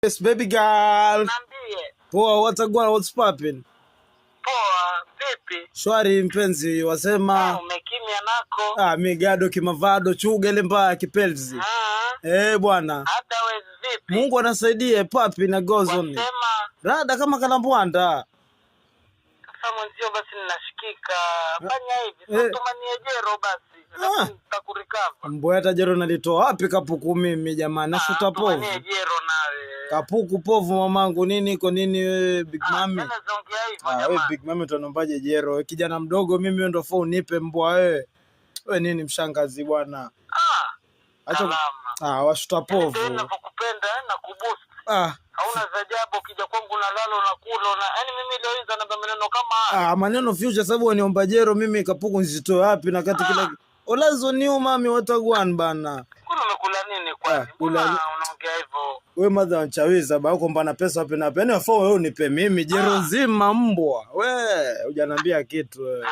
Yes, baby girl. Niambie. Poa, what's popping? Poa, vipi? Shwari mpenzi, wasema umekimya nako. migado kimavado chugele mbaya kipelzi. Bwana. Otherwise vipi? Mungu anasaidia papi na goes on. Wasema Rada kama kalambwanda. Sasa mwenzio basi ninashikika. Fanya hivi, tumanie jero basi. Nitakurikava. Mbweta jero nalitoa wapi kapuku mimi jamani? Nashuta povu. Tumanie jero nawe. Kapuku povu mamangu, nini iko nini wewe big mami? Naongea hivyo jamani. Wewe big mami tunaombaje jero? Kijana mdogo mimi wewe ndio phone nipe mbwa wewe. Wewe nini mshangazi bwana? Acha washuta povu. Ninakupenda na kuboost. Hauna zajabu ukija kwangu na lalo na kula na yani mimi leo hizo na maneno kama maneno future sababu waniomba jero mimi kapuku nzitoe wapi na kati kila olazo niu mami watagwan bana. Kuna umekula nini kwani? Unaongea hivyo. Wewe madha nchawiza ba uko mbana pesa wapi na peni afao wewe unipe mimi jero zima mbwa. Wewe hujaniambia kitu wewe.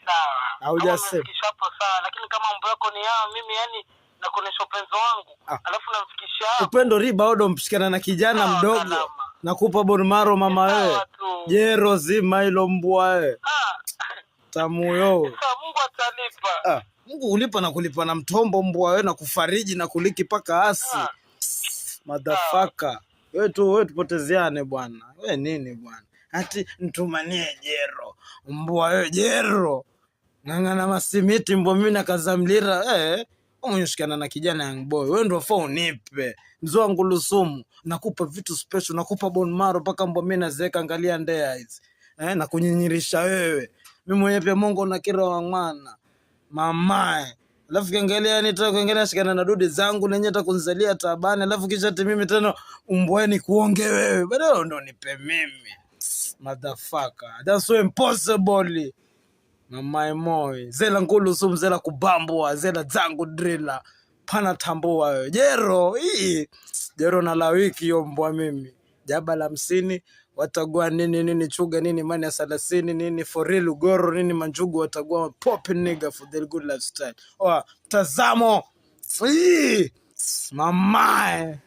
Sawa. Haujasema. Kishapo sawa lakini kama mambo yako ni yao mimi yani nakuonesha upendo wangu. Alafu namfikisha upendo riba odo mshikana na kijana mdogo. Nakupa bonmaro mama wewe. Jero zima hilo mbwa wewe. Tamu yo. Mungu atalipa. Mungu ulipa na kulipa na mtombo mbwa wewe na kufariji na kuliki paka asi. Motherfucker. Wewe tupotezeane bwana. Wewe nini bwana? Ati ntumanie jero. Mbwa wewe jero. Ngangana masimiti mbwa mimi na kazamlira. Umeshikana na kijana young boy. Wewe ndio phone nipe. Mzo wangu Lusumu. Nakupa vitu special, nakupa bone marrow paka mbwa mimi nazeeka angalia ndea hizi. Na kunyinyirisha wewe. Mimi mwenyewe pia Mungu na kiro wa mwana. Mamae. Alafu kiangalia nitaka kuangalia shikana na dude zangu na nyeta kunzalia tabani. Alafu kisha mimi tena umbweni kuonge wewe. Bado ndo nipe mimi. Motherfucker. That's so impossible. Mamae moi. Zela ngulu sumu zela kubambwa. Zela zangu drilla. Pana tambua wewe. Jero. Jero na la wiki yombwa mimi. Jaba la 50. Watagua nini chuga nini mani ya 30 nini for real ugoro nini manjugu watagua popping nigga for the good lifestyle. Tazamo. Mamae.